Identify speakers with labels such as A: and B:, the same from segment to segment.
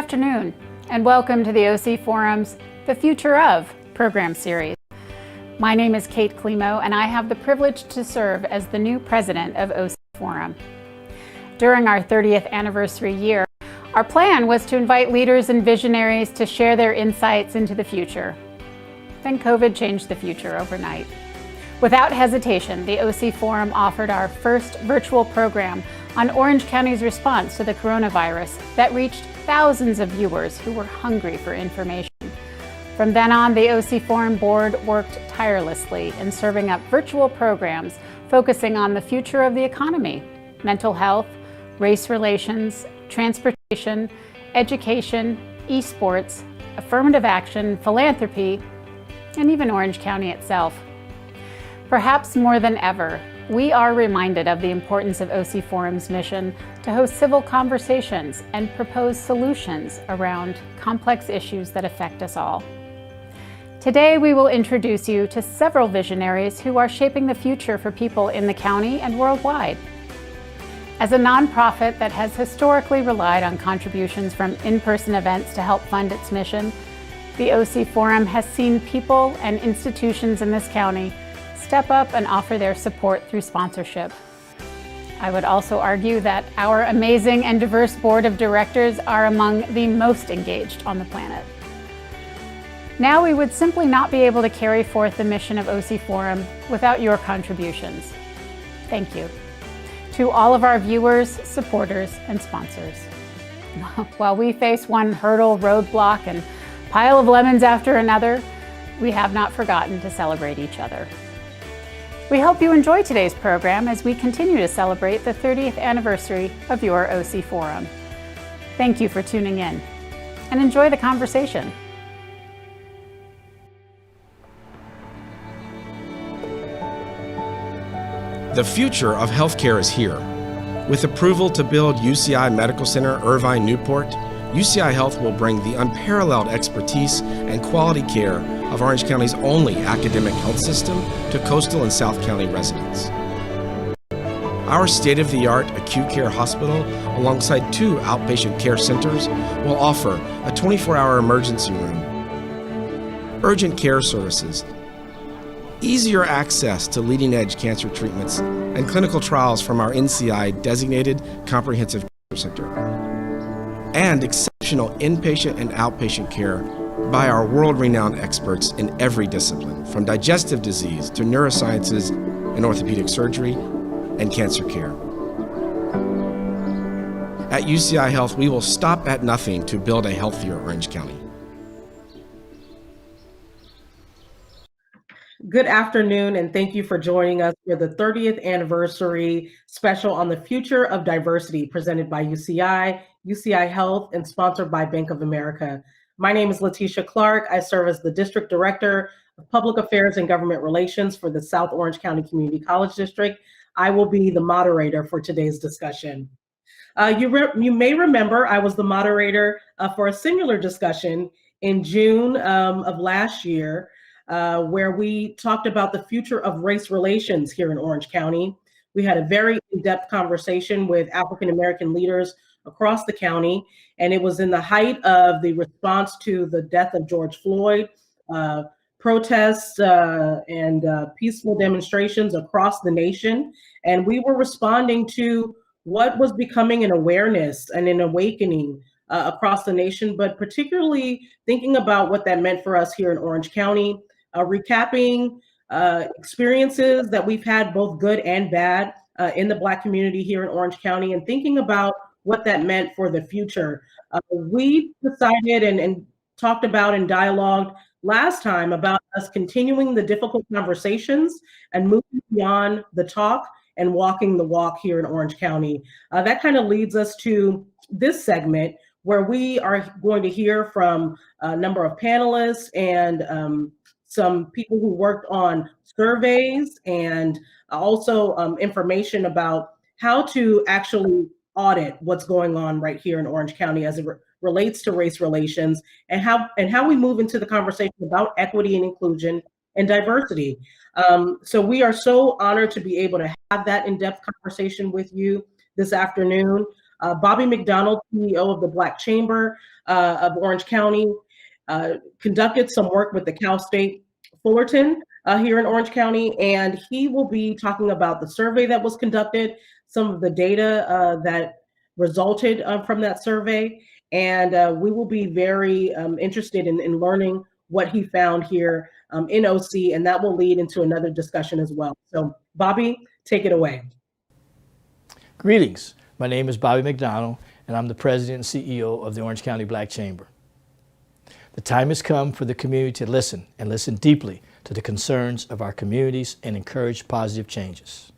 A: afternoon, and welcome to the OC Forum's The Future Of program series. My name is Kate Klimo, and I have the privilege to serve as the new president of OC Forum. During our 30th anniversary year, our plan was to invite leaders and visionaries to share their insights into the future. Then COVID changed the future overnight. Without hesitation, the OC Forum offered our first virtual program on Orange County's response to the coronavirus that reached thousands of viewers who were hungry for information. From then on, the OC Forum board worked tirelessly in serving up virtual programs focusing on the future of the economy, mental health, race relations, transportation, education, esports, affirmative action, philanthropy, and even Orange County itself. Perhaps more than ever, we are reminded of the importance of OC Forum's mission to host civil conversations and propose solutions around complex issues that affect us all. Today, we will introduce you to several visionaries who are shaping the future for people in the county and worldwide. As a nonprofit that has historically relied on contributions from in-person events to help fund its mission, the OC Forum has seen people and institutions in this county step up and offer their support through sponsorship. I would also argue that our amazing and diverse board of directors are among the most engaged on the planet. Now we would simply not be able to carry forth the mission of OC Forum without your contributions. Thank you. To all of our viewers, supporters, and sponsors. While we face one hurdle, roadblock, and pile of lemons after another, we have not forgotten to celebrate each other. We hope you enjoy today's program as we continue to celebrate the 30th anniversary of your OC Forum. Thank you for tuning in, and enjoy the conversation.
B: The future of healthcare is here. With approval to build UCI Medical Center Irvine Newport, UCI Health will bring the unparalleled expertise and quality care of Orange County's only academic health system to coastal and South County residents. Our state-of-the-art acute care hospital, alongside 2 outpatient care centers, will offer a 24-hour emergency room, urgent care services, easier access to leading-edge cancer treatments, and clinical trials from our NCI designated comprehensive care center, and exceptional inpatient and outpatient care by our world-renowned experts in every discipline, from digestive disease to neurosciences and orthopedic surgery and cancer care. At UCI Health, we will stop at nothing to build a healthier Orange County.
C: Good afternoon, and thank you for joining us for the 30th anniversary special on the future of diversity presented by UCI, UCI Health, and sponsored by Bank of America. My name is Letitia Clark. I serve as the District Director of Public Affairs and Government Relations for the South Orange County Community College District. I will be the moderator for today's discussion. You may remember I was the moderator for a similar discussion in June of last year, where we talked about the future of race relations here in Orange County. We had a very in-depth conversation with African American leaders across the county, and it was in the height of the response to the death of George Floyd, protests and peaceful demonstrations across the nation. And we were responding to what was becoming an awareness and an awakening across the nation, but particularly thinking about what that meant for us here in Orange County, recapping experiences that we've had, both good and bad, in the Black community here in Orange County, and thinking about what that meant for the future. We decided and talked about and dialogued last time about us continuing the difficult conversations and moving beyond the talk and walking the walk here in Orange County. That kind of leads us to this segment, where we are going to hear from a number of panelists and some people who worked on surveys, and also information about how to actually audit what's going on right here in Orange County as it relates to race relations, and how we move into the conversation about equity and inclusion and diversity. So we are so honored to be able to have that in-depth conversation with you this afternoon. Bobby McDonald, CEO of the Black Chamber of Orange County, conducted some work with the Cal State Fullerton here in Orange County, and he will be talking about the survey that was conducted, some of the data that resulted from that survey, and we will be very interested in learning what he found here in OC, and that will lead into another discussion as well. So, Bobby, take it away.
D: Greetings. My name is Bobby McDonald, and I'm the President and CEO of the Orange County Black Chamber. The time has come for the community to listen, and listen deeply to the concerns of our communities and encourage positive changes.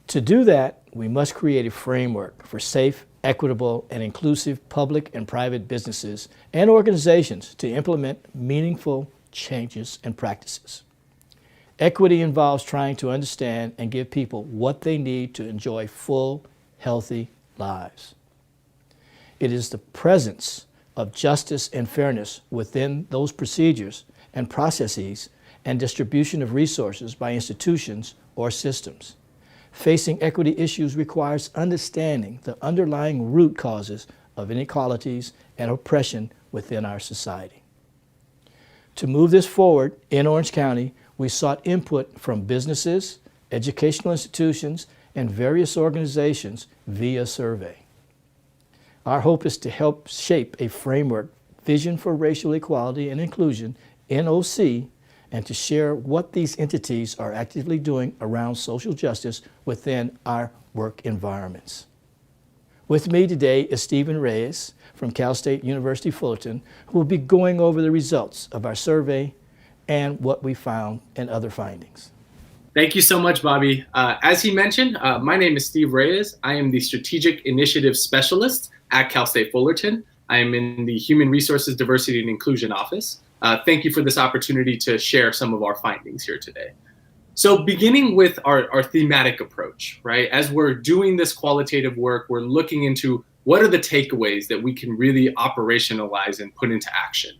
D: To do that, we must create a framework for safe, equitable, and inclusive public and private businesses and organizations to implement meaningful changes and practices. Equity involves trying to understand and give people what they need to enjoy full, healthy lives. It is the presence of justice and fairness within those procedures and processes and distribution of resources by institutions or systems. Facing equity issues requires understanding the underlying root causes of inequalities and oppression within our society. To move this forward in Orange County, we sought input from businesses, educational institutions, and various organizations via survey. Our hope is to help shape a framework vision for racial equality and inclusion in OC, and to share what these entities are actively doing around social justice within our work environments. With me today is Stephen Reyes from Cal State University Fullerton, who will be going over the results of our survey and what we found and other findings.
E: Thank you so much, Bobby. As he mentioned, my name is Steve Reyes. I am the Strategic Initiative Specialist at Cal State Fullerton. I am in the Human Resources, Diversity, and Inclusion Office. Thank you for this opportunity to share some of our findings here today. So beginning with our thematic approach, right? As we're doing this qualitative work, we're looking into what are the takeaways that we can really operationalize and put into action.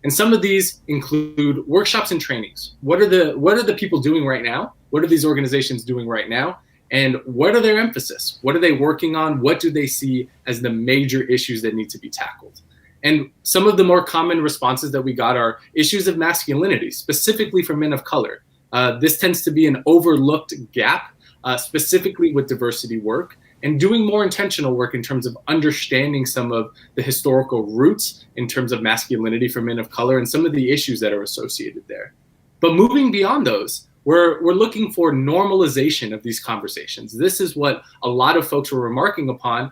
E: And some of these include workshops and trainings. What are the people doing right now? What are these organizations doing right now? And what are their emphasis? What are they working on? What do they see as the major issues that need to be tackled? And some of the more common responses that we got are issues of masculinity, specifically for men of color. This tends to be an overlooked gap, specifically with diversity work, and doing more intentional work in terms of understanding some of the historical roots in terms of masculinity for men of color and some of the issues that are associated there. But moving beyond those, we're looking for normalization of these conversations. This is what a lot of folks were remarking upon,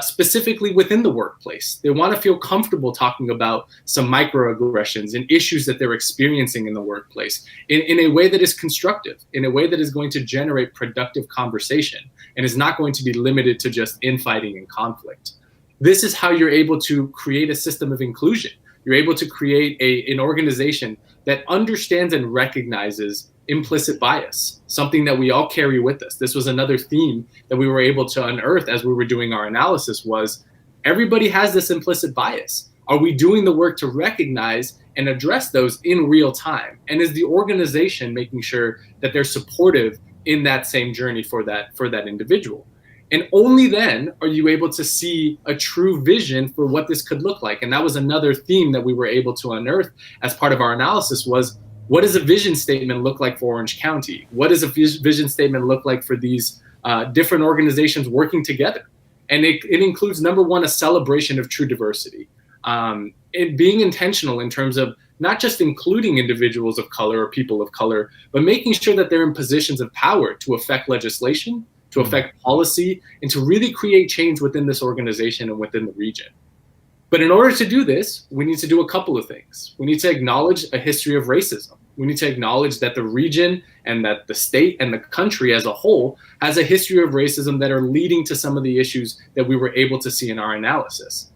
E: specifically within the workplace. They want to feel comfortable talking about some microaggressions and issues that they're experiencing in the workplace in a way that is constructive, in a way that is going to generate productive conversation and is not going to be limited to just infighting and conflict. This is how you're able to create a system of inclusion. You're able to create an organization that understands and recognizes implicit bias, something that we all carry with us. This was another theme that we were able to unearth as we were doing our analysis was everybody has this implicit bias. Are we doing the work to recognize and address those in real time? And is the organization making sure that they're supportive in that same journey for that individual? And only then are you able to see a true vision for what this could look like. And that was another theme that we were able to unearth as part of our analysis was, what does a vision statement look like for Orange County? What does a vision statement look like for these different organizations working together? And it includes, number one, a celebration of true diversity. And being intentional in terms of not just including individuals of color or people of color, but making sure that they're in positions of power to affect legislation, to affect policy, and to really create change within this organization and within the region. But in order to do this, we need to do a couple of things. We need to acknowledge a history of racism. We need to acknowledge that the region and that the state and the country as a whole has a history of racism that are leading to some of the issues that we were able to see in our analysis.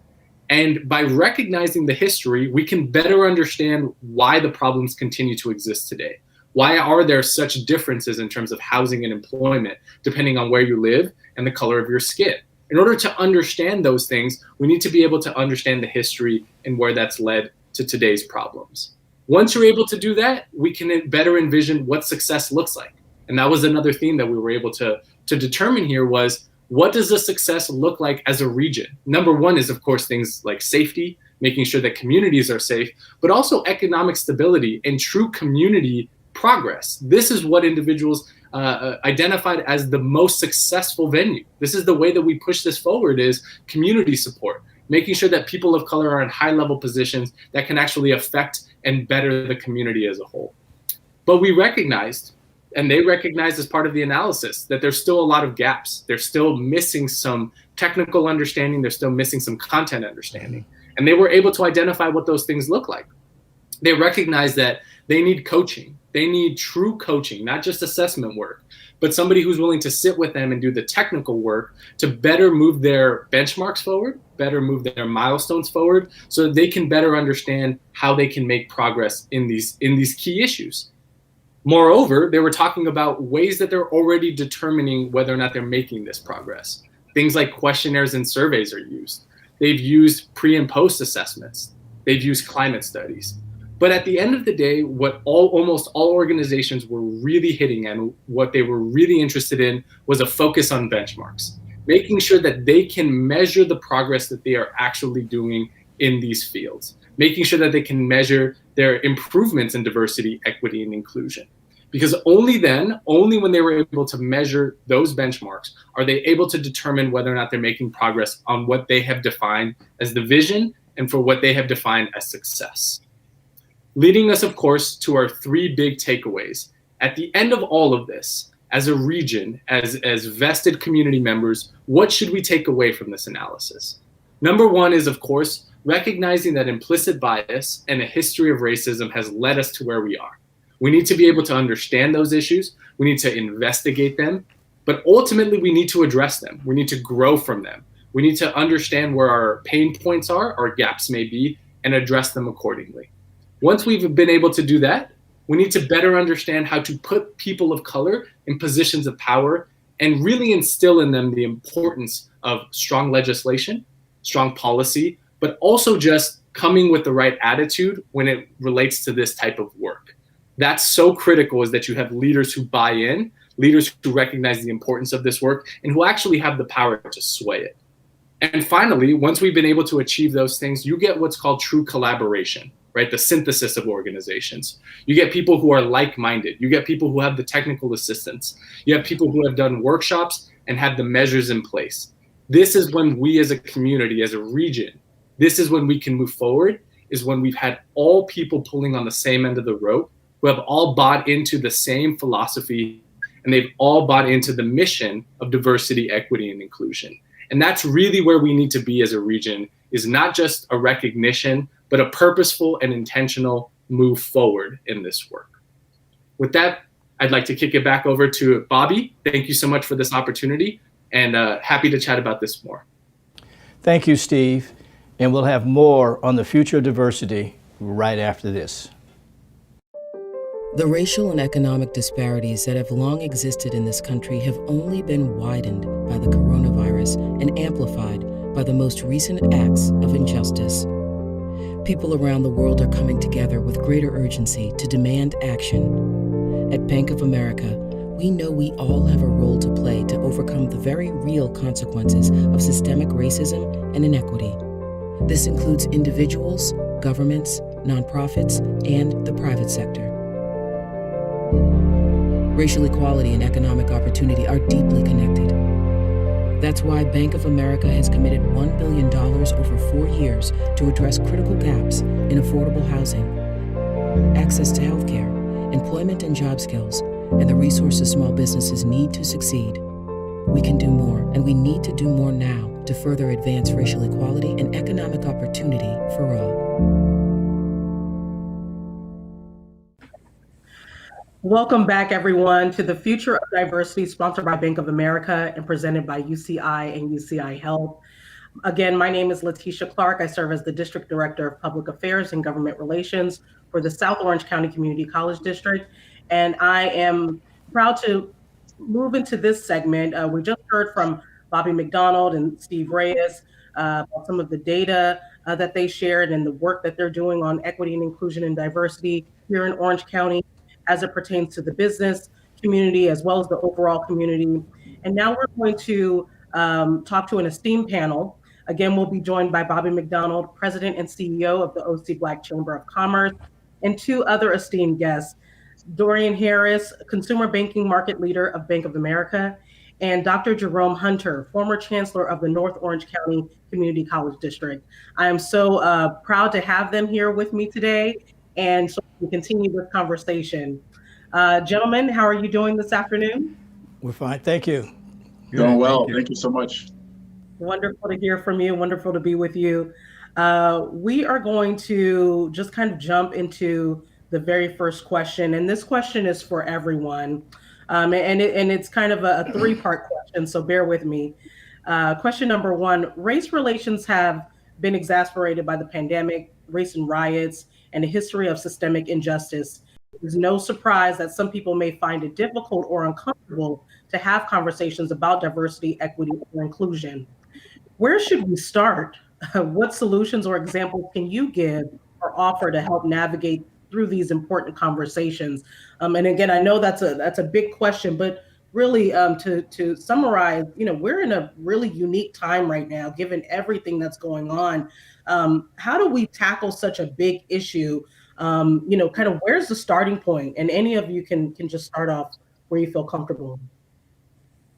E: And by recognizing the history, we can better understand why the problems continue to exist today. Why are there such differences in terms of housing and employment, depending on where you live and the color of your skin? In order to understand those things, we need to be able to understand the history and where that's led to today's problems. Once you're able to do that, we can better envision what success looks like. And that was another theme that we were able to determine here was, What does the success look like as a region? Number one is, of course, things like safety, making sure that communities are safe, but also economic stability and true community progress. This is what individuals identified as the most successful venue. This is the way that we push this forward, is community support, making sure that people of color are in high-level positions that can actually affect and better the community as a whole. But we recognized, and they recognized as part of the analysis, that there's still a lot of gaps. They're still missing some technical understanding. They're still missing some content understanding. And they were able to identify what those things look like. They recognize that they need coaching. They need true coaching, not just assessment work, but somebody who's willing to sit with them and do the technical work to better move their benchmarks forward, better move their milestones forward, so that they can better understand how they can make progress in these key issues. Moreover, they were talking about ways that they're already determining whether or not they're making this progress. Things like questionnaires and surveys are used. They've used pre and post assessments. They've used climate studies. But at the end of the day, what almost all organizations were really hitting and what they were really interested in was a focus on benchmarks, making sure that they can measure the progress that they are actually doing in these fields, making sure that they can measure their improvements in diversity, equity, and inclusion. Because only then, only when they were able to measure those benchmarks, are they able to determine whether or not they're making progress on what they have defined as the vision and for what they have defined as success. Leading us, of course, to our three big takeaways. At the end of all of this, as a region, as vested community members, what should we take away from this analysis? Number one is, of course, recognizing that implicit bias and a history of racism has led us to where we are. We need to be able to understand those issues. We need to investigate them, but ultimately we need to address them. We need to grow from them. We need to understand where our pain points are, our gaps may be, and address them accordingly. Once we've been able to do that, we need to better understand how to put people of color in positions of power and really instill in them the importance of strong legislation, strong policy, but also just coming with the right attitude when it relates to this type of work. That's so critical, is that you have leaders who buy in, leaders who recognize the importance of this work, and who actually have the power to sway it. And finally, once we've been able to achieve those things, you get what's called true collaboration, right? The synthesis of organizations. You get people who are like-minded. You get people who have the technical assistance. You have people who have done workshops and have the measures in place. This is when we as a community, as a region, this is when we can move forward, is when we've had all people pulling on the same end of the rope, who have all bought into the same philosophy, and they've all bought into the mission of diversity, equity, and inclusion. And that's really where we need to be as a region, is not just a recognition, but a purposeful and intentional move forward in this work. With that, I'd like to kick it back over to Bobby. Thank you so much for this opportunity, and happy to chat about this more.
D: Thank you, Steve. And we'll have more on the future of diversity right after this.
F: The racial and economic disparities that have long existed in this country have only been widened by the coronavirus and amplified by the most recent acts of injustice. People around the world are coming together with greater urgency to demand action. At Bank of America, we know we all have a role to play to overcome the very real consequences of systemic racism and inequity. This includes individuals, governments, nonprofits, and the private sector. Racial equality and economic opportunity are deeply connected. That's why Bank of America has committed $1 billion over 4 years to address critical gaps in affordable housing, access to healthcare, employment and job skills, and the resources small businesses need to succeed. We can do more, and we need to do more now to further advance racial equality and economic opportunity for all.
C: Welcome back, everyone, to the Future of Diversity, sponsored by Bank of America and presented by UCI and UCI Health. Again, my name is Letitia Clark. I serve as the District Director of Public Affairs and Government Relations for the South Orange County Community College District. And I am proud to move into this segment. We just heard from Bobby McDonald and Steve Reyes about some of the data that they shared and the work that they're doing on equity and inclusion and diversity here in Orange County, as it pertains to the business community as well as the overall community. And now we're going to talk to an esteemed panel. Again, we'll be joined by Bobby McDonald, President and CEO of the OC Black Chamber of Commerce, and two other esteemed guests, Dorian Harris, Consumer Banking Market Leader of Bank of America, and Dr. Jerome Hunter, former Chancellor of the North Orange County Community College District. I am so proud to have them here with me today, and so we can continue this conversation. Gentlemen, how are you doing this afternoon?
D: We're fine, thank you.
G: Doing well, thank you so much.
C: Wonderful to hear from you, wonderful to be with you. We are going to just kind of jump into the very first question, and this question is for everyone. And it's kind of a three-part question, so bear with me. Question number one, race relations have been exacerbated by the pandemic, recent riots, and a history of systemic injustice. There's no surprise that some people may find it difficult or uncomfortable to have conversations about diversity, equity, or inclusion. Where should we start? What solutions or examples can you give or offer to help navigate through these important conversations? And again, I know that's a big question, but really to summarize, we're in a really unique time right now, given everything that's going on. How do we tackle such a big issue? Kind of where's the starting point? And any of you can just start off where you feel comfortable.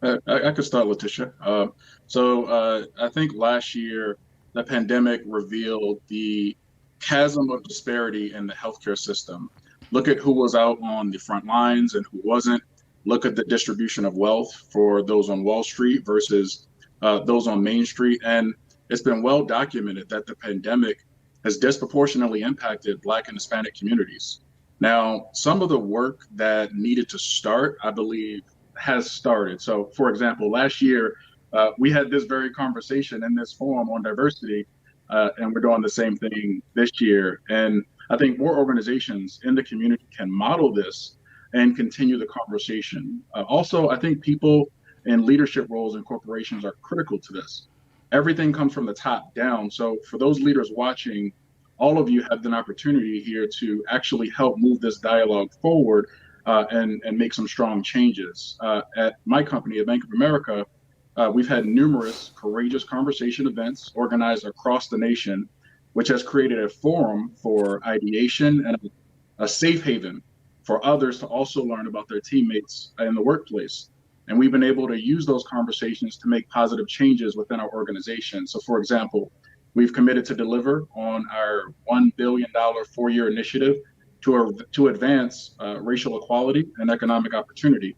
G: I could start, Letitia. I think last year, the pandemic revealed the chasm of disparity in the healthcare system. Look at who was out on the front lines and who wasn't. Look at the distribution of wealth for those on Wall Street versus those on Main Street. And it's been well documented that the pandemic has disproportionately impacted Black and Hispanic communities. Now, some of the work that needed to start, I believe, has started. So, for example, last year, we had this very conversation in this forum on diversity, and we're doing the same thing this year. And I think more organizations in the community can model this and continue the conversation. Also, I think people in leadership roles in corporations are critical to this. Everything comes from the top down. So for those leaders watching, all of you have an opportunity here to actually help move this dialogue forward and make some strong changes. At my company, at Bank of America, we've had numerous courageous conversation events organized across the nation, which has created a forum for ideation and a safe haven for others to also learn about their teammates in the workplace. And we've been able to use those conversations to make positive changes within our organization. So for example, we've committed to deliver on our $1 billion four-year initiative to advance racial equality and economic opportunity.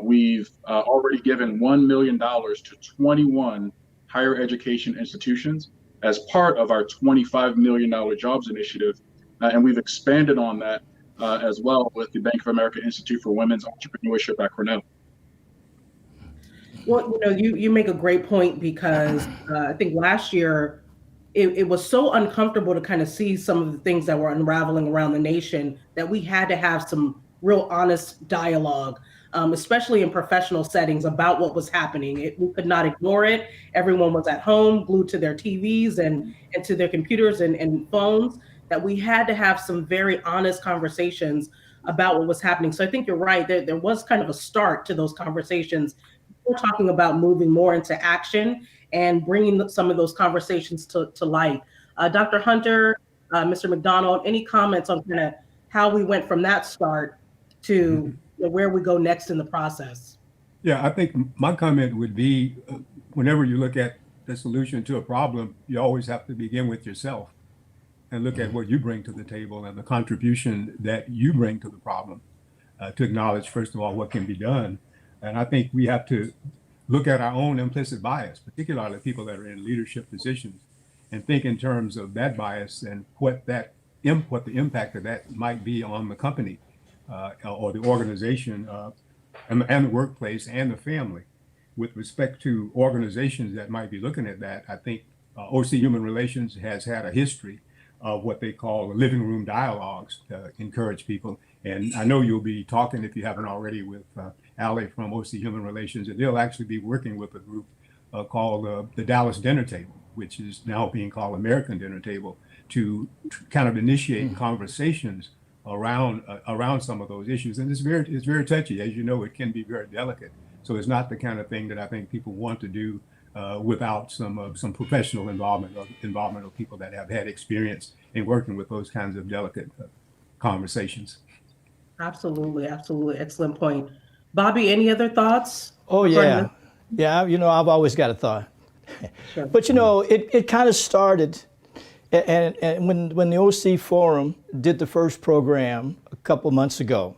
G: We've already given $1 million to 21 higher education institutions as part of our $25 million jobs initiative. And we've expanded on that as well with the Bank of America Institute for Women's Entrepreneurship at Cornell.
C: Well, you make a great point, because I think last year it was so uncomfortable to kind of see some of the things that were unraveling around the nation that we had to have some real honest dialogue, especially in professional settings, about what was happening. We could not ignore it. Everyone was at home, glued to their TVs and to their computers and phones, that we had to have some very honest conversations about what was happening. So I think you're right. There was kind of a start to those conversations. We're talking about moving more into action and bringing some of those conversations to light. Dr. Hunter, Mr. McDonald, any comments on kind of how we went from that start to where we go next in the process?
H: Yeah, I think my comment would be, whenever you look at the solution to a problem, you always have to begin with yourself and look at what you bring to the table and the contribution that you bring to the problem, to acknowledge, first of all, what can be done. And I think we have to look at our own implicit bias, particularly people that are in leadership positions, and think in terms of that bias and what the impact of that might be on the company or the organization and the workplace and the family. With respect to organizations that might be looking at that, I think OC Human Relations has had a history of what they call living room dialogues to encourage people. And I know you'll be talking, if you haven't already, with Ali from OC Human Relations, and they'll actually be working with a group called the Dallas Dinner Table, which is now being called American Dinner Table, to kind of initiate conversations around some of those issues. And it's very touchy. As you know, it can be very delicate. So it's not the kind of thing that I think people want to do without some professional involvement of people that have had experience in working with those kinds of delicate conversations.
C: Absolutely, absolutely. Excellent point. Bobby, any other thoughts?
D: Oh, yeah. Yeah, I've always got a thought.
C: Sure.
D: But, it kind of started, and when the OC Forum did the first program a couple months ago,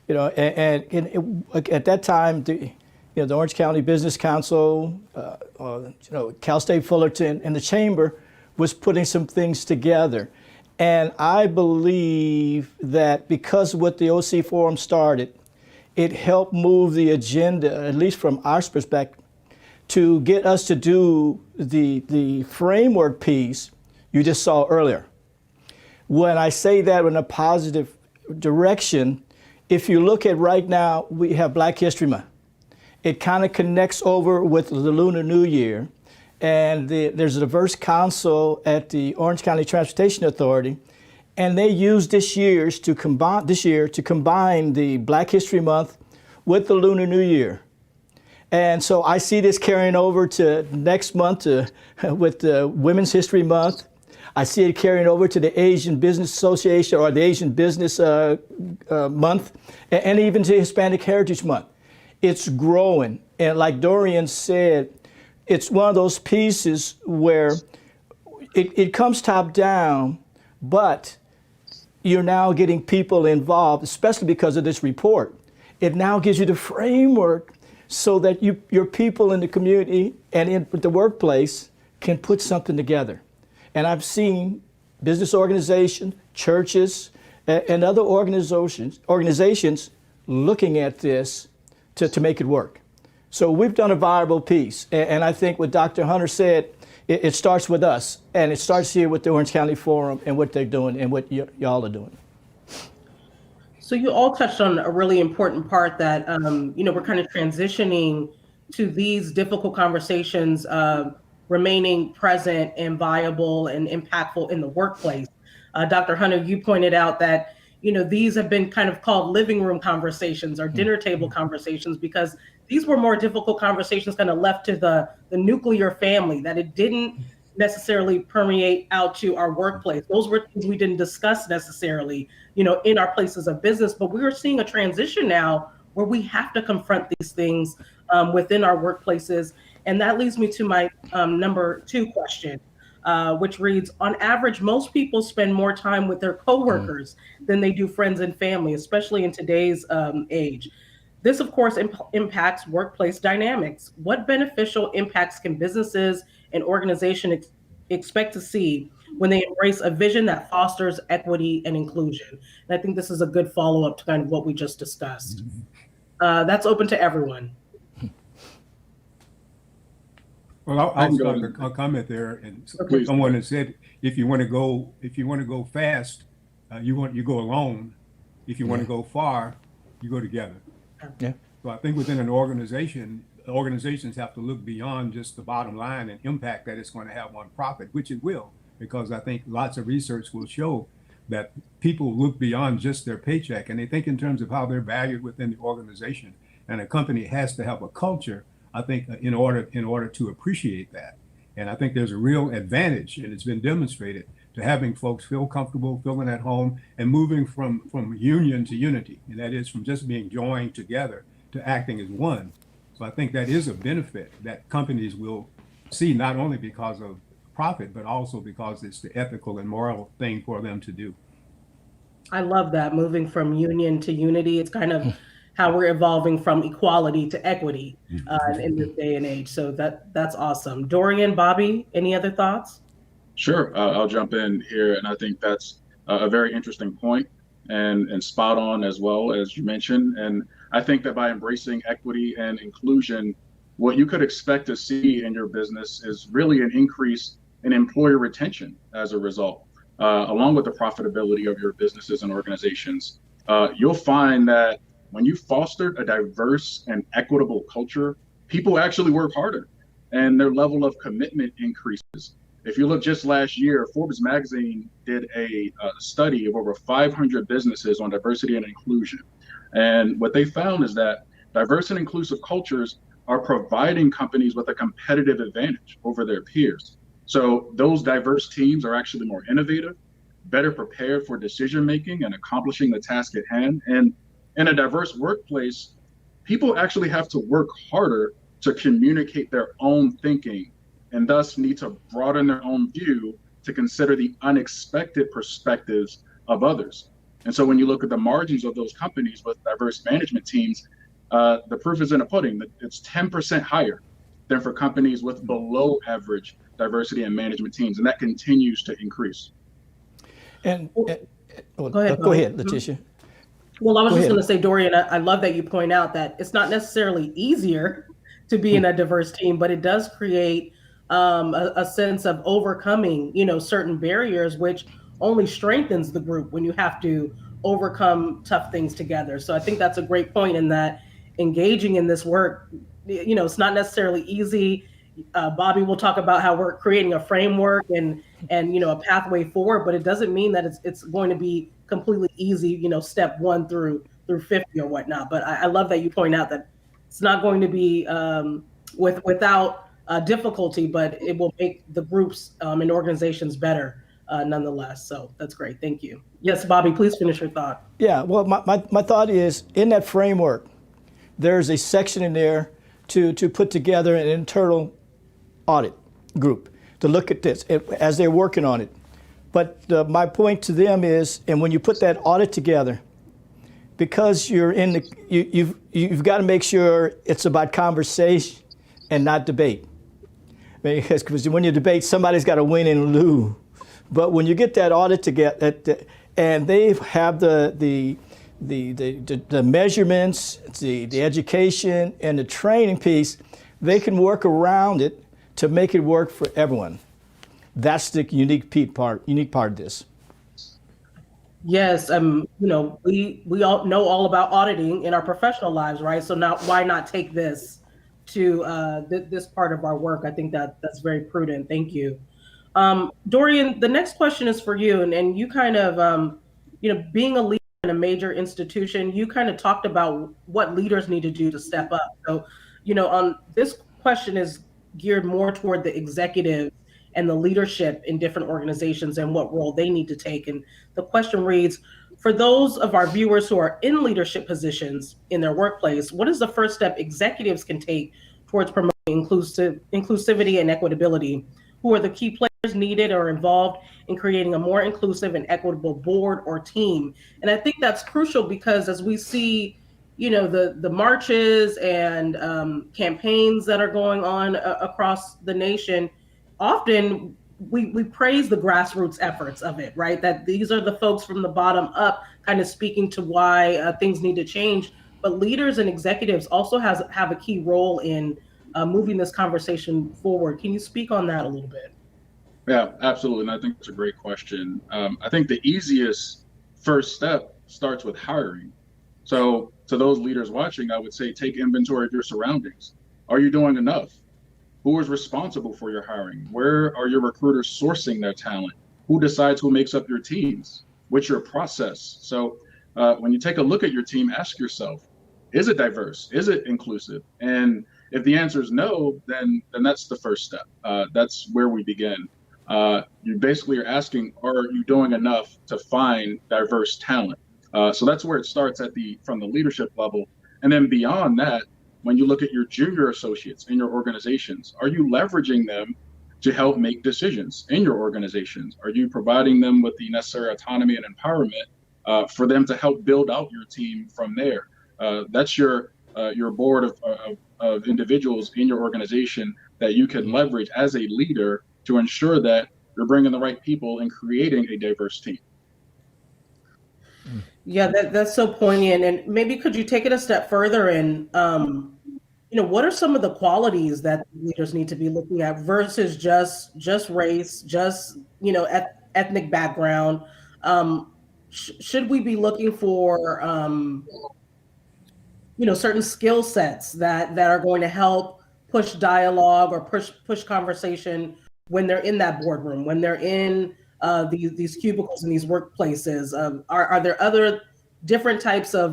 D: at that time, the Orange County Business Council, Cal State Fullerton, and the Chamber was putting some things together. And I believe that because of what the OC Forum started, it helped move the agenda, at least from our perspective, to get us to do the framework piece you just saw earlier. When I say that in a positive direction, if you look at right now, we have Black History Month. It kind of connects over with the Lunar New Year. And there's a diverse council at the Orange County Transportation Authority, and they used this year to combine the Black History Month with the Lunar New Year. And so I see this carrying over to next month with the Women's History Month. I see it carrying over to the Asian Business Association or the Asian Business Month, and even to Hispanic Heritage Month. It's growing, and like Dorian said, it's one of those pieces where it comes top down, but you're now getting people involved, especially because of this report. It now gives you the framework so that your people in the community and in the workplace can put something together. And I've seen business organizations, churches, and other organizations looking at this to make it work. So we've done a viable piece, and I think what Dr. Hunter said, it starts with us, and it starts here with the Orange County Forum and what they're doing and what y'all are doing.
C: So you all touched on a really important part that, we're kind of transitioning to these difficult conversations, remaining present and viable and impactful in the workplace. Dr. Hunter, you pointed out that these have been kind of called living room conversations or dinner table conversations because these were more difficult conversations kind of left to the nuclear family, that it didn't necessarily permeate out to our workplace. Those were things we didn't discuss necessarily, in our places of business, but we are seeing a transition now where we have to confront these things within our workplaces. And that leads me to my number 2 question. Which reads, on average, most people spend more time with their coworkers than they do friends and family, especially in today's age. This, of course, impacts workplace dynamics. What beneficial impacts can businesses and organizations expect to see when they embrace a vision that fosters equity and inclusion? And I think this is a good follow-up to kind of what we just discussed. That's open to everyone.
H: Well, I'll start a comment there, and someone has said, if you want to go fast, you go alone. If you want to go far, you go together.
D: Yeah.
H: So I think within an organization, organizations have to look beyond just the bottom line and impact that it's going to have on profit, which it will, because I think lots of research will show that people look beyond just their paycheck and they think in terms of how they're valued within the organization. And a company has to have a culture, I think, in order to appreciate that. And I think there's a real advantage, and it's been demonstrated, to having folks feel comfortable, feeling at home, and moving from union to unity. And that is from just being joined together to acting as one. So I think that is a benefit that companies will see, not only because of profit, but also because it's the ethical and moral thing for them to do.
C: I love that, moving from union to unity. It's kind of how we're evolving from equality to equity in this day and age. So that's awesome. Dorian, Bobby, any other thoughts?
G: Sure, I'll jump in here, and I think that's a very interesting point and spot on as well, as you mentioned. And I think that by embracing equity and inclusion, what you could expect to see in your business is really an increase in employer retention as a result, along with the profitability of your businesses and organizations. You'll find that when you foster a diverse and equitable culture, people actually work harder and their level of commitment increases. If you look just last year, Forbes magazine did a study of over 500 businesses on diversity and inclusion. And what they found is that diverse and inclusive cultures are providing companies with a competitive advantage over their peers. So those diverse teams are actually more innovative, better prepared for decision making and accomplishing the task at hand. And in a diverse workplace, people actually have to work harder to communicate their own thinking and thus need to broaden their own view to consider the unexpected perspectives of others. And so when you look at the margins of those companies with diverse management teams, the proof is in the pudding. It's 10% higher than for companies with below average diversity in management teams, and that continues to increase.
D: And
C: Go ahead,
D: Letitia.
C: Well, I was
D: Go
C: just
D: ahead.
C: going to say, Dorian, I love that you point out that it's not necessarily easier to be in a diverse team, but it does create a sense of overcoming, certain barriers, which only strengthens the group when you have to overcome tough things together. So I think that's a great point in that engaging in this work, it's not necessarily easy. Bobby will talk about how we're creating a framework and a pathway forward, but it doesn't mean that it's going to be completely easy, step 1 through 50 or whatnot. But I love that you point out that it's not going to be without difficulty, but it will make the groups and organizations better nonetheless. So that's great. Thank you. Yes, Bobby, please finish your thought.
D: Yeah, well, my thought is in that framework, there's a section in there to put together an internal audit group to look at this as they're working on it. But my point to them is, and when you put that audit together, because you're in the, you've got to make sure it's about conversation and not debate. Because when you debate, somebody's got to win and lose. But when you get that audit together, and they have the measurements, the education, and the training piece, they can work around it to make it work for everyone. That's the unique part of this.
C: Yes, we all know all about auditing in our professional lives, right? So now why not take this to this part of our work? I think that's very prudent. Thank you. Dorian, the next question is for you, and you kind of, being a leader in a major institution, you kind of talked about what leaders need to do to step up. So, this question is geared more toward the executive and the leadership in different organizations and what role they need to take. And the question reads, for those of our viewers who are in leadership positions in their workplace, what is the first step executives can take towards promoting inclusivity and equitability? Who are the key players needed or involved in creating a more inclusive and equitable board or team? And I think that's crucial because as we see, the marches and campaigns that are going on across the nation, often we praise the grassroots efforts of it, right? That these are the folks from the bottom up kind of speaking to why things need to change. But leaders and executives also have a key role in moving this conversation forward. Can you speak on that a little bit?
G: Yeah, absolutely. And I think it's a great question. I think the easiest first step starts with hiring. So to those leaders watching, I would say take inventory of your surroundings. Are you doing enough? Who is responsible for your hiring? Where are your recruiters sourcing their talent? Who decides who makes up your teams? What's your process? So when you take a look at your team, ask yourself, is it diverse? Is it inclusive? And if the answer is no, then that's the first step. That's where we begin. You basically are asking, are you doing enough to find diverse talent? So that's where it starts from the leadership level. And then beyond that, when you look at your junior associates in your organizations, are you leveraging them to help make decisions in your organizations? Are you providing them with the necessary autonomy and empowerment for them to help build out your team from there? That's your board of individuals in your organization that you can leverage as a leader to ensure that you're bringing the right people and creating a diverse team.
C: Yeah, that's so poignant. And maybe could you take it a step further and, what are some of the qualities that leaders need to be looking at versus just race, just, ethnic background? Should we be looking for, certain skill sets that are going to help push dialogue or push conversation when they're in that boardroom, when they're in these cubicles in these workplaces? Are there other different types of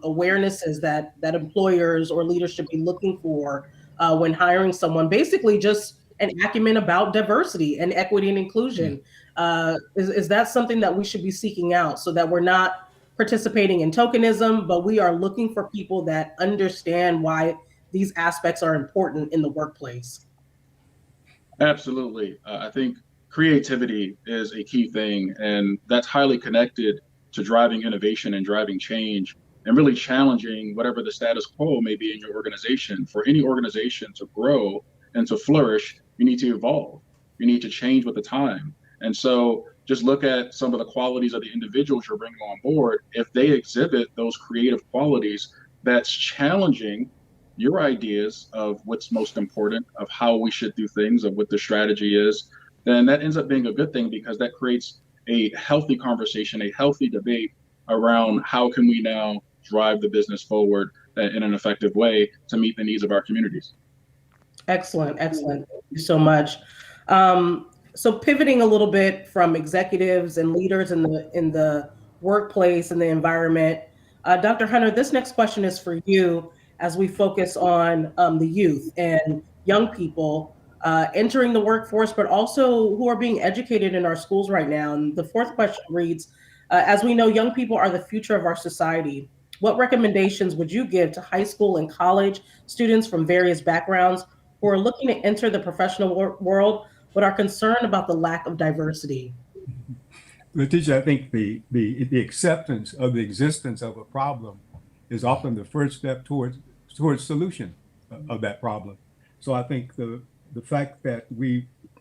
C: awarenesses that employers or leaders should be looking for when hiring someone. Basically, just an acumen about diversity and equity and inclusion. Is that something that we should be seeking out so that we're not participating in tokenism, but we are looking for people that understand why these aspects are important in the workplace?
G: Absolutely. I think creativity is a key thing, and that's highly connected to driving innovation and driving change and really challenging whatever the status quo may be in your organization. For any organization to grow and to flourish, you need to evolve. You need to change with the time. And so just look at some of the qualities of the individuals you're bringing on board. If they exhibit those creative qualities, that's challenging your ideas of what's most important, of how we should do things, of what the strategy is, then that ends up being a good thing, because that creates a healthy conversation, a healthy debate around how can we now drive the business forward in an effective way to meet the needs of our communities.
C: Excellent, excellent. Thank you so much. So pivoting a little bit from executives and leaders in the workplace and the environment, Dr. Hunter, this next question is for you as we focus on the youth and young people entering the workforce, but also who are being educated in our schools right now. And the fourth question reads, as we know, young people are the future of our society. What recommendations would you give to high school and college students from various backgrounds who are looking to enter the professional world, but are concerned about the lack of diversity?
H: Letitia, I think the acceptance of the existence of a problem is often the first step towards solution of that problem. So I think the fact that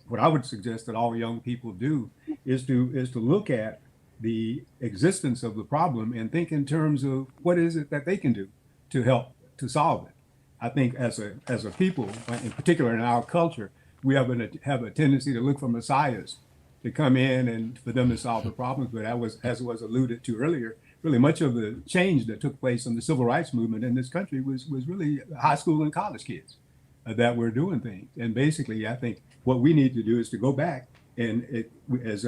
H: what I would suggest that all young people do is to look at the existence of the problem and think in terms of what is it that they can do to help to solve it. I think as a people, in particular in our culture, we have a tendency to look for messiahs to come in and for them to solve the problems. But as was alluded to earlier, really much of the change that took place in the civil rights movement in this country was really high school and college kids that were doing things. And basically, I think what we need to do is to go back and as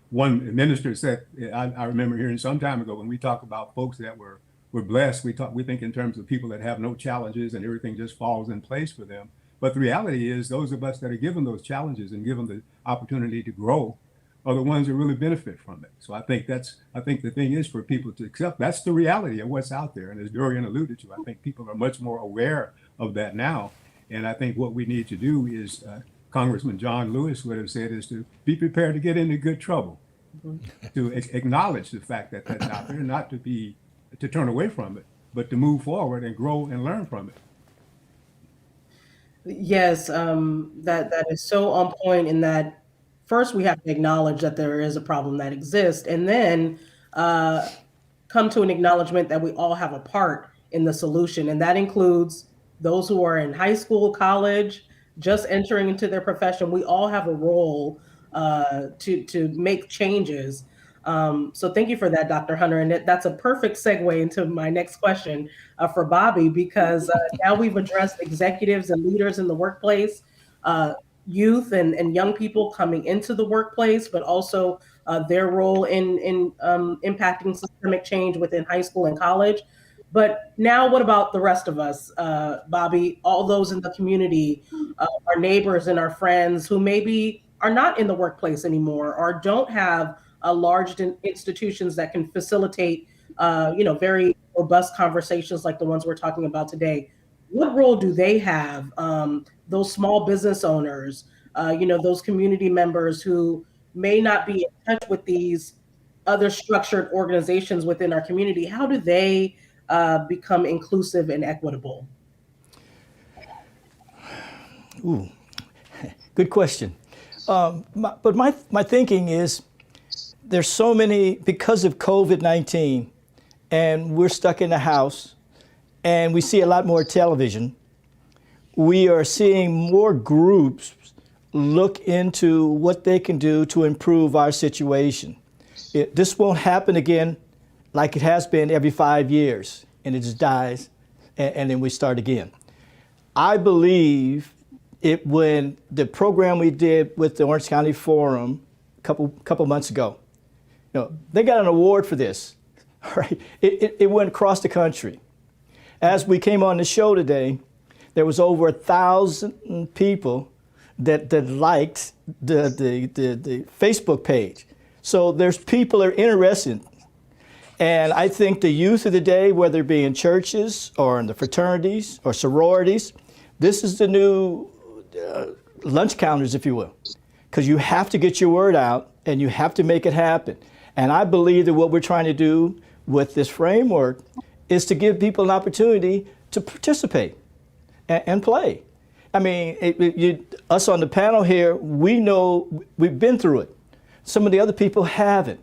H: one minister said, I remember hearing some time ago when we talk about folks that were blessed, we think in terms of people that have no challenges and everything just falls in place for them. But the reality is those of us that are given those challenges and given the opportunity to grow are the ones that really benefit from it. So I think the thing is for people to accept that's the reality of what's out there. And as Dorian alluded to, I think people are much more aware of that now. And I think what we need to do is, Congressman John Lewis would have said, is to be prepared to get into good trouble, to acknowledge the fact that that's out there, not to turn away from it, but to move forward and grow and learn from it.
C: Yes, that is so on point in that first we have to acknowledge that there is a problem that exists, and then come to an acknowledgement that we all have a part in the solution. And that includes those who are in high school, college, just entering into their profession. We all have a role to make changes. So thank you for that, Dr. Hunter. And that's a perfect segue into my next question for Bobby, because now we've addressed executives and leaders in the workplace, youth and young people coming into the workplace, but also their role in impacting systemic change within high school and college. But now what about the rest of us, Bobby, all those in the community, our neighbors and our friends who maybe are not in the workplace anymore or don't have large institutions that can facilitate, very robust conversations like the ones we're talking about today? What role do they have? Those small business owners, those community members who may not be in touch with these other structured organizations within our community, how do they become inclusive and equitable?
D: Ooh, good question. But my thinking is there's so many, because of COVID-19, and we're stuck in the house, and we see a lot more television, we are seeing more groups look into what they can do to improve our situation. This won't happen again like it has been every 5 years, and it just dies, and then we start again. I believe when the program we did with the Orange County Forum a couple months ago, they got an award for this. right? It went across the country. As we came on the show today, there was over 1,000 people that liked the Facebook page. So there's people that are interested. And I think the youth of the day, whether it be in churches or in the fraternities or sororities, this is the new lunch counters, if you will, because you have to get your word out and you have to make it happen. And I believe that what we're trying to do with this framework is to give people an opportunity to participate and play. I mean, us on the panel here, we know we've been through it. Some of the other people haven't.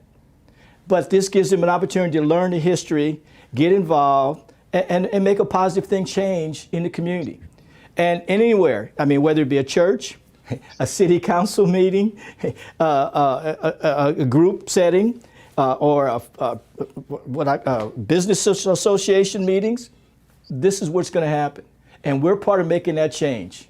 D: But this gives them an opportunity to learn the history, get involved, and make a positive thing change in the community. And anywhere, I mean, whether it be a church, a city council meeting, a group setting, or business association meetings, this is what's going to happen. And we're part of making that change.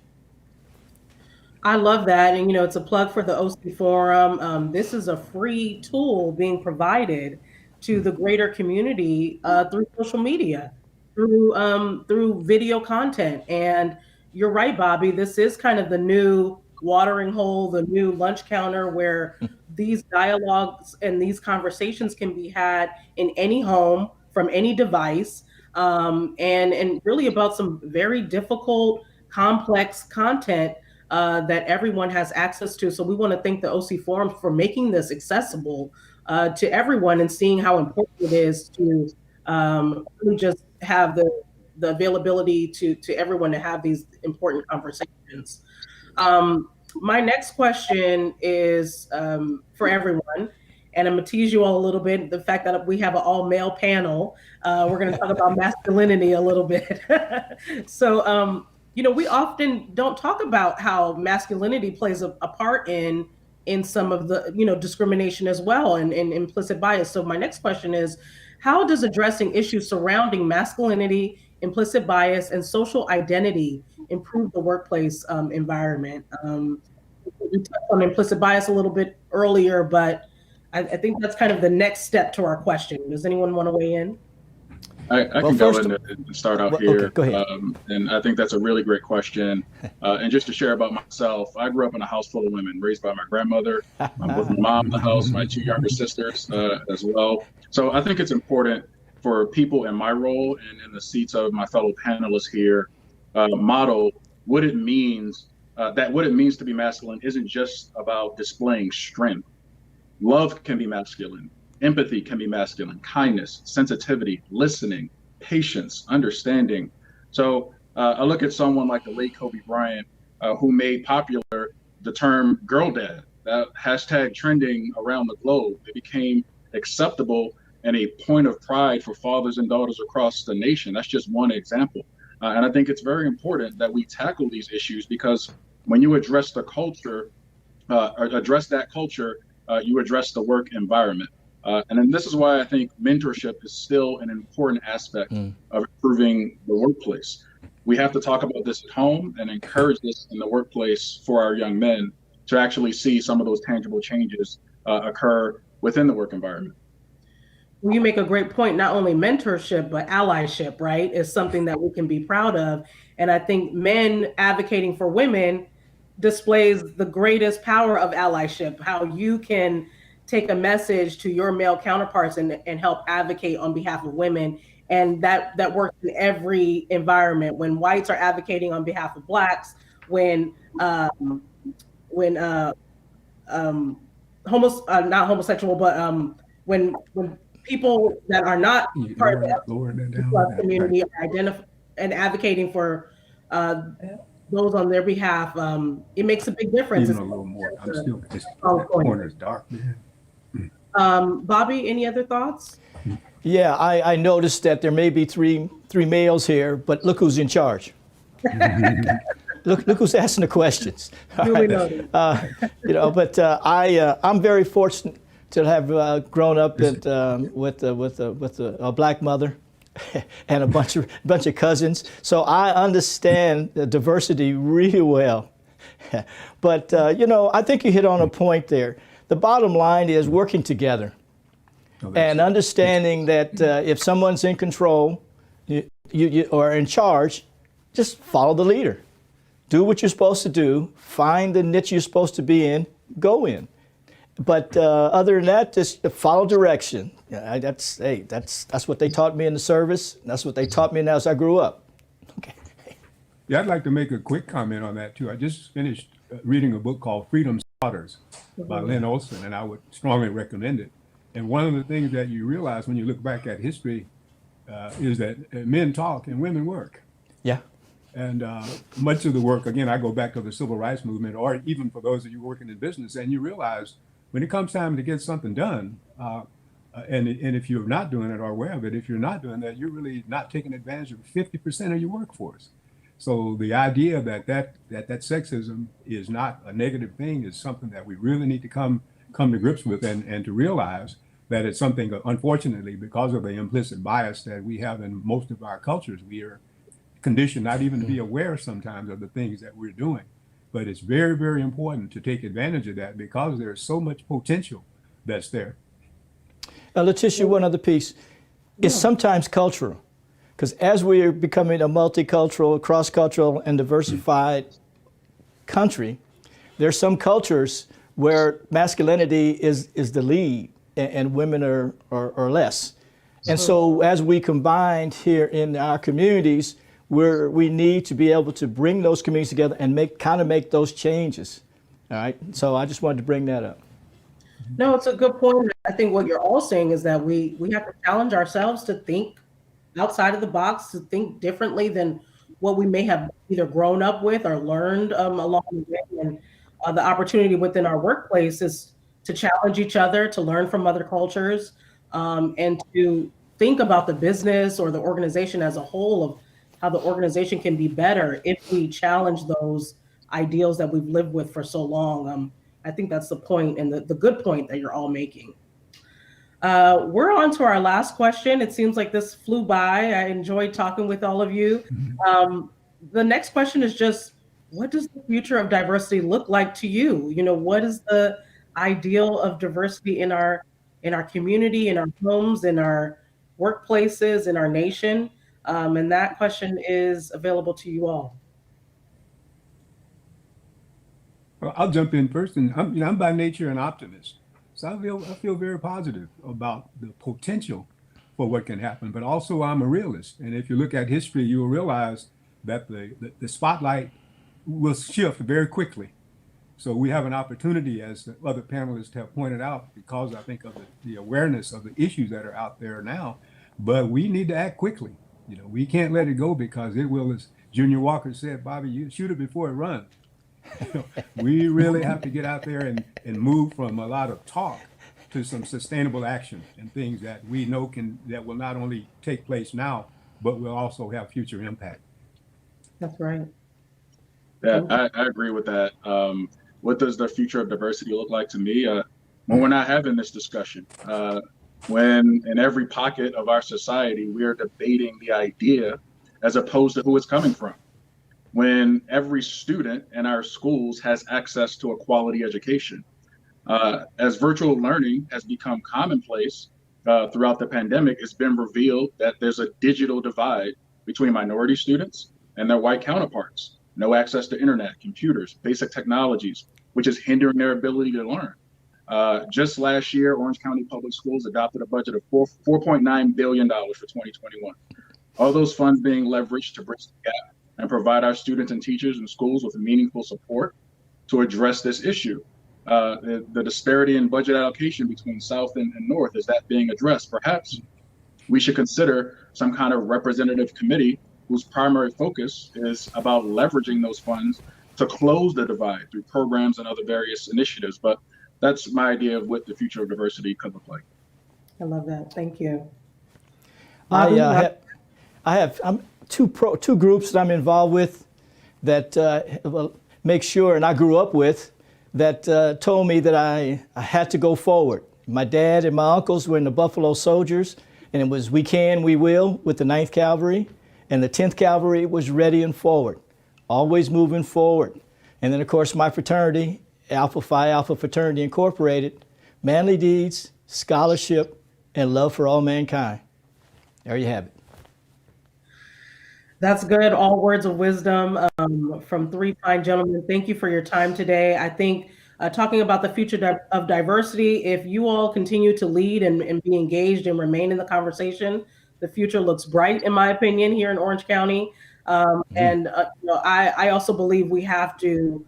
C: I love that. And, it's a plug for the OC Forum. This is a free tool being provided to the greater community through social media, through video content. And you're right, Bobby, this is kind of the new watering hole, the new lunch counter where these dialogues and these conversations can be had in any home from any device, and really about some very difficult, complex content that everyone has access to. So we want to thank the OC Forum for making this accessible to everyone and seeing how important it is to really just have the availability to everyone to have these important conversations. My next question is for everyone, and I'm gonna tease you all a little bit. The fact that we have an all-male panel, we're gonna talk about masculinity a little bit. So, we often don't talk about how masculinity plays a part in some of the, discrimination as well and implicit bias. So my next question is, how does addressing issues surrounding masculinity, implicit bias, and social identity improve the workplace environment? We touched on implicit bias a little bit earlier, but I think that's kind of the next step to our question. Does anyone want to weigh in?
G: I can go in and start out here.
D: Okay, go ahead.
G: And I think that's a really great question. And just to share about myself, I grew up in a house full of women, raised by my grandmother. I'm with my mom in the house, my two younger sisters as well. So I think it's important for people in my role and in the seats of my fellow panelists here, model what it means, what it means to be masculine isn't just about displaying strength. Love can be masculine. Empathy can be masculine, kindness, sensitivity, listening, patience, understanding. So I look at someone like the late Kobe Bryant, who made popular the term girl dad, that hashtag trending around the globe. It became acceptable and a point of pride for fathers and daughters across the nation. That's just one example. And I think it's very important that we tackle these issues, because when you address the culture, address that culture, you address the work environment. And then this is why I think mentorship is still an important aspect of improving the workplace. We have to talk about this at home and encourage this in the workplace for our young men to actually see some of those tangible changes occur within the work environment.
C: Well, you make a great point. Not only mentorship, but allyship, right, is something that we can be proud of. And I think men advocating for women displays the greatest power of allyship, how you can take a message to your male counterparts and help advocate on behalf of women. And that works in every environment. When whites are advocating on behalf of blacks, when not homosexual, but when people that are not part of the community are and advocating for those on their behalf, it makes a big difference.
H: Even a little more. I'm still, this corner's dark, man.
C: Bobby, any other thoughts?
D: Yeah, I noticed that there may be three males here, but look who's in charge. look who's asking the questions.
C: Duly noted.
D: I'm very fortunate to have grown up with a black mother and a bunch of cousins. So I understand the diversity really well. But I think you hit on a point there. The bottom line is working together. And understanding that if someone's in control you or in charge, just follow the leader. Do what you're supposed to do. Find the niche you're supposed to be in. Go in. But other than that, just follow direction. Yeah, that's what they taught me in the service. That's what they taught me now as I grew up. Okay.
H: Yeah, I'd like to make a quick comment on that too. I just finished reading a book called Freedom's Daughters by Lynn Olson, and I would strongly recommend it. And one of the things that you realize when you look back at history is that men talk and women work.
D: Yeah.
H: And much of the work, again, I go back to the civil rights movement, or even for those of you working in business, and you realize when it comes time to get something done, and if you're not doing it or aware of it, if you're not doing that, you're really not taking advantage of 50% of your workforce. So the idea that sexism is not a negative thing is something that we really need to come to grips with, and to realize that it's something, unfortunately, because of the implicit bias that we have in most of our cultures, we are conditioned not even to be aware sometimes of the things that we're doing. But it's very, very important to take advantage of that because there's so much potential that's there.
D: Letitia, one other piece. It's sometimes cultural, because as we are becoming a multicultural, cross-cultural, and diversified country, there's some cultures where masculinity is the lead and women are less. And so as we combined here in our communities, we need to be able to bring those communities together and make those changes. All right. So I just wanted to bring that up.
C: No, it's a good point. I think what you're all saying is that we have to challenge ourselves to think outside of the box, to think differently than what we may have either grown up with or learned along the way. And the opportunity within our workplace is to challenge each other, to learn from other cultures, and to think about the business or the organization as a whole of how the organization can be better if we challenge those ideals that we've lived with for so long. I think that's the point, and the good point that you're all making. We're on to our last question. It seems like this flew by. I enjoyed talking with all of you. The next question is just, what does the future of diversity look like to you? You know, what is the ideal of diversity in our community, in our homes, in our workplaces, in our nation? And that question is available to you all.
H: Well, I'll jump in first, and I'm by nature an optimist, so I feel very positive about the potential for what can happen. But also, I'm a realist, and if you look at history, you will realize that the spotlight will shift very quickly. So we have an opportunity, as the other panelists have pointed out, because I think of the awareness of the issues that are out there now. But we need to act quickly. You know, we can't let it go because it will, as Junior Walker said, Bobby, you shoot it before it runs. We really have to get out there and move from a lot of talk to some sustainable action and things that we know that will not only take place now, but will also have future impact.
C: That's right.
G: Yeah, I agree with that. What does the future of diversity look like to me? When we're not having this discussion, when in every pocket of our society, we are debating the idea as opposed to who it's coming from. When every student in our schools has access to a quality education. As virtual learning has become commonplace throughout the pandemic, it's been revealed that there's a digital divide between minority students and their white counterparts. No access to internet, computers, basic technologies, which is hindering their ability to learn. Just last year, Orange County Public Schools adopted a budget of $4.9 billion for 2021. All those funds being leveraged to bridge the gap and provide our students and teachers in schools with meaningful support to address this issue. The disparity in budget allocation between South and North, is that being addressed? Perhaps we should consider some kind of representative committee whose primary focus is about leveraging those funds to close the divide through programs and other various initiatives. But that's my idea of what the future of diversity could look like.
C: I love that. Thank you.
D: I have two groups that I'm involved with that make sure, and I grew up with, that told me that I had to go forward. My dad and my uncles were in the Buffalo Soldiers, and it was we can, we will with the 9th Cavalry, and the 10th Cavalry was ready and forward, always moving forward. And then, of course, my fraternity, Alpha Phi Alpha Fraternity Incorporated, manly deeds, scholarship, and love for all mankind. There you have it.
C: That's good. All words of wisdom from three fine gentlemen. Thank you for your time today. I think talking about the future of diversity, if you all continue to lead and be engaged and remain in the conversation, the future looks bright, in my opinion, here in Orange County. And I also believe we have to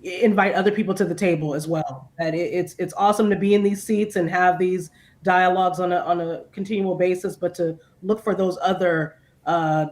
C: invite other people to the table as well. That it's awesome to be in these seats and have these dialogues on a continual basis, but to look for those other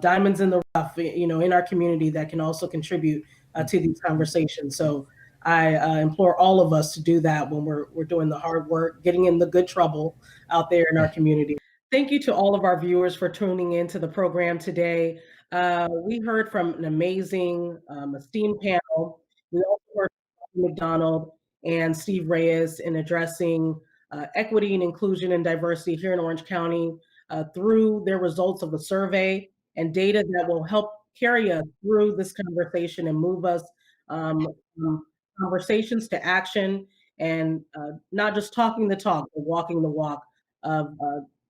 C: diamonds in the rough, in our community that can also contribute to these conversations. So I implore all of us to do that when we're doing the hard work, getting in the good trouble out there in our community. Thank you to all of our viewers for tuning into the program today. We heard from an amazing, esteemed panel. We also heard from McDonald and Steve Reyes in addressing equity and inclusion and diversity here in Orange County through their results of the survey and data that will help carry us through this conversation and move us from conversations to action and not just talking the talk, but walking the walk of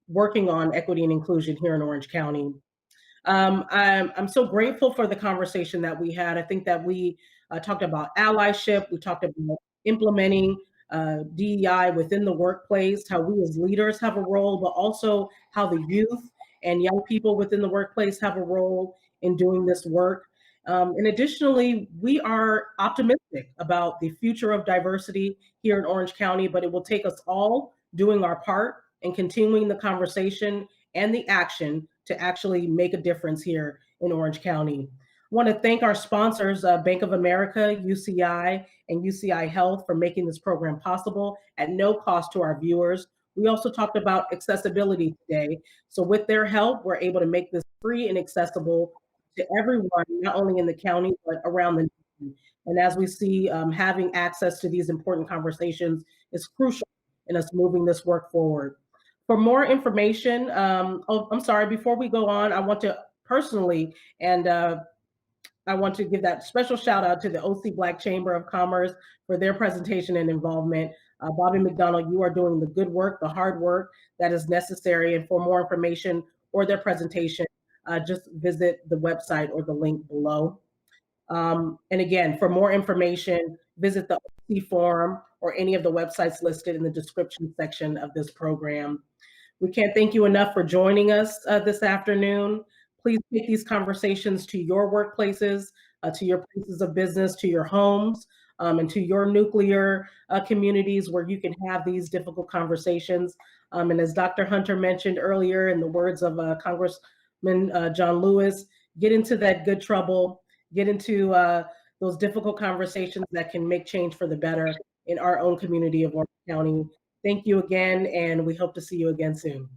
C: working on equity and inclusion here in Orange County. I'm so grateful for the conversation that we had. I think that we talked about allyship. We talked about implementing DEI within the workplace, how we as leaders have a role, but also how the youth and young people within the workplace have a role in doing this work. And additionally, we are optimistic about the future of diversity here in Orange County, but it will take us all doing our part and continuing the conversation and the action to actually make a difference here in Orange County. I want to thank our sponsors, Bank of America, UCI, and UCI Health for making this program possible at no cost to our viewers. We also talked about accessibility today. So with their help, we're able to make this free and accessible to everyone, not only in the county, but around the nation. And as we see, having access to these important conversations is crucial in us moving this work forward. For more information, I'm sorry, before we go on, I want to personally, and I want to give that special shout out to the OC Black Chamber of Commerce for their presentation and involvement. Bobby McDonald, you are doing the good work, the hard work that is necessary. And for more information or their presentation, just visit the website or the link below. And again, for more information, visit the OC Forum or any of the websites listed in the description section of this program. We can't thank you enough for joining us this afternoon. Please take these conversations to your workplaces, to your places of business, to your homes, and to your nuclear communities where you can have these difficult conversations. And as Dr. Hunter mentioned earlier, in the words of Congressman John Lewis, get into that good trouble, get into those difficult conversations that can make change for the better in our own community of Orange County. Thank you again, and we hope to see you again soon.